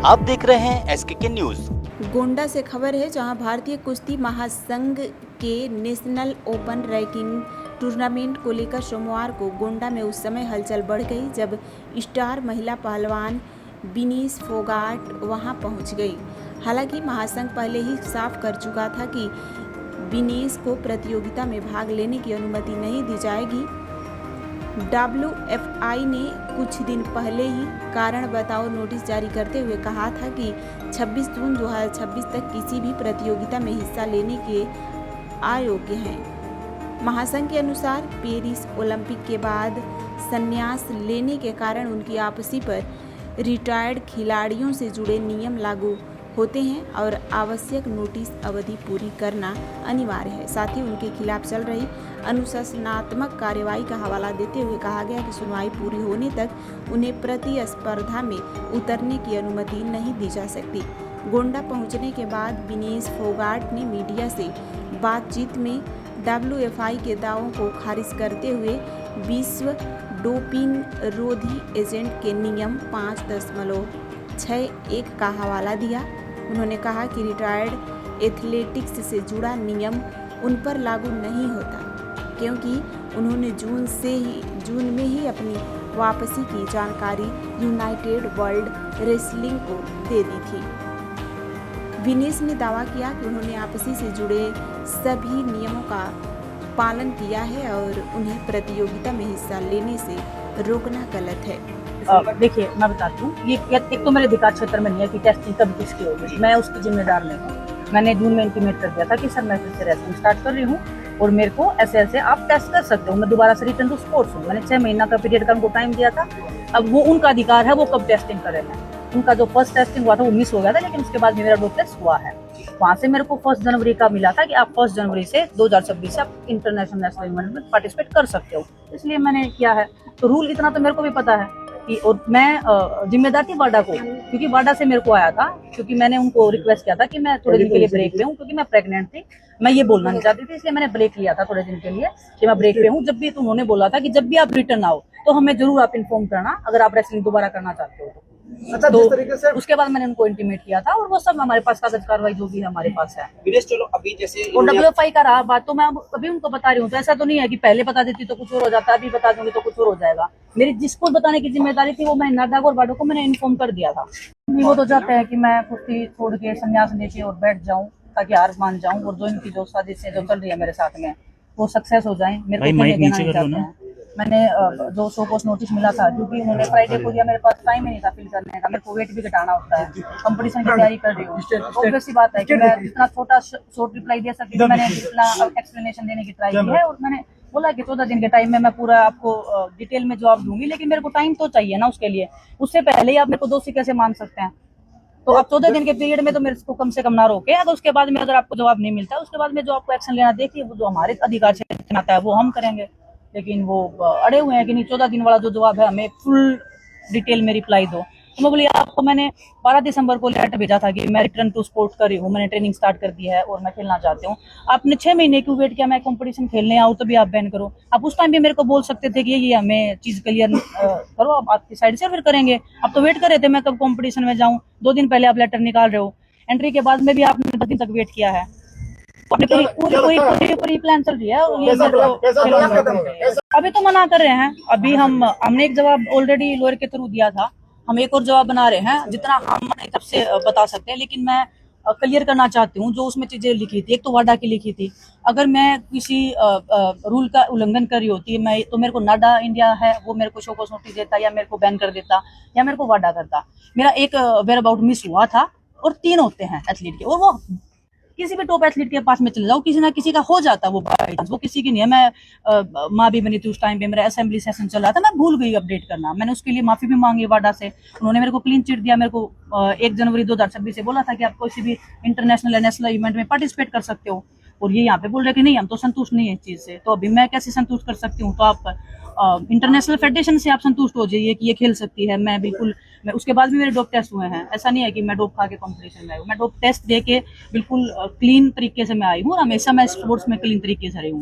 आप देख रहे हैं SKK न्यूज। गोंडा से खबर है, जहां भारतीय कुश्ती महासंघ के नेशनल ओपन रैंकिंग टूर्नामेंट को लेकर सोमवार को गोंडा में उस समय हलचल बढ़ गई जब स्टार महिला पहलवान विनीश फोगाट वहां पहुंच गई। हालांकि महासंघ पहले ही साफ कर चुका था कि विनीश को प्रतियोगिता में भाग लेने की अनुमति नहीं दी जाएगी। WFI ने कुछ दिन पहले ही कारण बताओ नोटिस जारी करते हुए कहा था कि 26 जून 2026 तक किसी भी प्रतियोगिता में हिस्सा लेने के अयोग्य हैं। महासंघ के अनुसार पेरिस ओलंपिक के बाद संन्यास लेने के कारण उनकी आपसी पर रिटायर्ड खिलाड़ियों से जुड़े नियम लागू होते हैं और आवश्यक नोटिस अवधि पूरी करना अनिवार्य है। साथ ही उनके खिलाफ चल रही अनुशासनात्मक कार्रवाई का हवाला देते हुए कहा गया कि सुनवाई पूरी होने तक उन्हें प्रतिस्पर्धा में उतरने की अनुमति नहीं दी जा सकती। गोंडा पहुंचने के बाद विनीश फोगाट ने मीडिया से बातचीत में WFI के दावों को खारिज करते हुए विश्व डोपिंग रोधी एजेंट के नियम 5.61 का हवाला दिया। उन्होंने कहा कि रिटायर्ड एथलेटिक्स से जुड़ा नियम उन पर लागू नहीं होता, क्योंकि उन्होंने जून में ही अपनी वापसी की जानकारी यूनाइटेड वर्ल्ड रेसलिंग को दे दी थी। विनीश ने दावा किया कि उन्होंने आपसी से जुड़े सभी नियमों का पालन किया है और उन्हें प्रतियोगिता में हिस्सा लेने से रोकना गलत है। देखिए, मैं बताती हूँ, ये एक तो मेरे अधिकार क्षेत्र में नहीं है कि टेस्टिंग कब किसकी होगी, मैं उसकी जिम्मेदार नहीं हूँ। मैंने जून में इंटीमेट कर दिया था कि सर मैं फिर से रेसलिंग स्टार्ट कर रही हूँ और मेरे को ऐसे आप टेस्ट कर सकते हो। मैं दोबारा से रिटर्न टू स्पोर्ट्स हूँ। मैंने 6 महीना का पीरियड का उनको टाइम दिया था। अब वो उनका अधिकार है, वो कब टेस्टिंग करें। उनका जो फर्स्ट टेस्टिंग हुआ था वो मिस हो गया था, लेकिन उसके बाद मेरा डोप टेस्ट हुआ है। वहाँ से मेरे को 1 जनवरी का मिला था कि आप 1 जनवरी से 2026 से आप इंटरनेशनल नेशनल इवेंट में पार्टिसिपेट कर सकते हो, इसलिए मैंने किया है। तो रूल इतना तो मेरे को भी पता है कि, और मैं जिम्मेदार थी वाडा को, क्योंकि वाडा से मेरे को आया था, क्योंकि मैंने उनको रिक्वेस्ट किया था कि मैं थोड़े दिन के लिए ब्रेक पे हूँ, क्योंकि मैं प्रेग्नेंट थी। मैं ये बोलना नहीं चाहती थी, इसलिए मैंने ब्रेक लिया था थोड़े दिन के लिए कि मैं ब्रेक पे हूँ। जब भी उन्होंने बोला था कि जब भी आप रिटर्न आओ तो हमें जरूर आप इन्फॉर्म करना अगर आप रेसलिंग दोबारा करना चाहते हो तो। अच्छा, तो जिस तरीके से उसके बाद मैंने उनको इंटीमेट किया था और वो सब हमारे पास कागज कार्रवाई जो भी हमारे पास है। विदेश चलो अभी जैसे और WFI का रहा बात, तो मैं अभी उनको बता रही हूँ। तो ऐसा तो नहीं है कि पहले बता देती तो कुछ और हो जाता, अभी बता दूंगी तो कुछ और हो जाएगा। मेरी जिसको बताने की जिम्मेदारी थी वो मैं नाटक और बाडो को मैंने इन्फॉर्म कर दिया था। वो तो चाहते हैं कि मैं कुश्ती छोड़ के संन्यास लेके और बैठ जाऊँ ताकि हार मान जाऊँ, और जो इनकी जो साजिशें जो चल रही है मेरे साथ में वो सक्सेस हो जाए। मेरे को देना नहीं चाहते हैं। मैंने जो शो पोस्ट नोटिस मिला था, क्योंकि उन्होंने फ्राइडे को दिया, मेरे पास टाइम ही नहीं था फिल करने का। मेरे को वेट भी घटाना होता है, कंपटीशन की तैयारी कर रही हूँ। ऑब्वियस सी बात है कि मैं जितना छोटा शॉर्ट रिप्लाई दे सकती हूँ, मैंने जितना एक्सप्लेनेशन देने की ट्राई की है। और मैंने बोला कि 14 दिन के टाइम में मैं पूरा आपको डिटेल में जवाब दूंगी, लेकिन मेरे को टाइम तो चाहिए ना उसके लिए। उससे पहले ही आप मेरे को दोषी कैसे मान सकते हैं? तो आप 14 दिन के पीरियड में तो मेरे को कम से कम ना रोके। अगर उसके बाद में अगर आपको जवाब नहीं मिलता, उसके बाद में जो आपको एक्शन लेना देखिए, वो जो हमारे अधिकार क्षेत्र में आता है वो हम करेंगे। लेकिन वो अड़े हुए हैं कि नहीं, 14 दिन वाला जो जवाब है हमें फुल डिटेल में रिप्लाई दो। तो मैं बोली आपको मैंने 12 दिसंबर को लेटर भेजा था कि मैं रिटर्न टू स्पोर्ट कर रही हूँ, मैंने ट्रेनिंग स्टार्ट कर दी है और मैं खेलना चाहती हूँ। आपने 6 महीने क्यों वेट किया मैं कंपटीशन खेलने आऊँ तभी आप बैन करो? आप उस टाइम भी मेरे को बोल सकते थे कि ये हमें चीज क्लियर करो, आप आपकी साइड से फिर करेंगे। आप तो वेट कर रहे थे मैं कब कंपटीशन में जाऊँ। 2 दिन पहले आप लेटर निकाल रहे हो, एंट्री के बाद में भी आपने 10 दिन तक वेट किया है। पूरी प्लान चल रही है। अभी तो मना कर रहे हैं। अभी हमने एक जवाब ऑलरेडी लॉयर के थ्रू दिया था, हम एक और जवाब बना रहे हैं जितना हम तब से बता सकते हैं। लेकिन मैं क्लियर करना चाहती हूँ जो उसमें चीजें लिखी थी। एक तो वाडा की लिखी थी, अगर मैं किसी रूल का उल्लंघन कर रही होती मैं तो मेरे को नाडा इंडिया है वो मेरे को शो कॉज नोटिस देता, या मेरे को बैन कर देता, या मेरे को वाडा करता। मेरा एक वेयर अबाउट मिस हुआ था और 3 होते हैं एथलीट के, और वो किसी भी टॉप एथलीट के पास में चले जाओ, किसी ना किसी का हो जाता वो बाय चांस, वो किसी की नहीं है। मैं माँ भी बनी थी उस टाइम पे, मेरा असेंबली सेशन चल रहा था, मैं भूल गई अपडेट करना। मैंने उसके लिए माफी भी मांगी वाडा से। उन्होंने मेरे को क्लीन चिट दिया। मेरे को 1 जनवरी 2026 से बोला था कि आप किसी भी इंटरनेशनल या नेशनल इवेंट में पार्टिसिपेट कर सकते हो, और ये यहाँ पे बोल रहे कि नहीं हम तो संतुष्ट नहीं है इस चीज से। तो अभी मैं कैसे संतुष्ट कर सकती हूँ? तो आप इंटरनेशनल फेडरेशन से आप संतुष्ट हो जाइए कि ये खेल सकती है। मैं उसके बाद भी मेरे डोप टेस्ट हुए हैं। ऐसा नहीं है कि मैं डोप खा के कंपटीशन में आई हूँ। मैं डोप टेस्ट दे के बिल्कुल क्लीन तरीके से मैं आई हूँ, और हमेशा मैं स्पोर्ट्स में क्लीन तरीके से रही हूँ।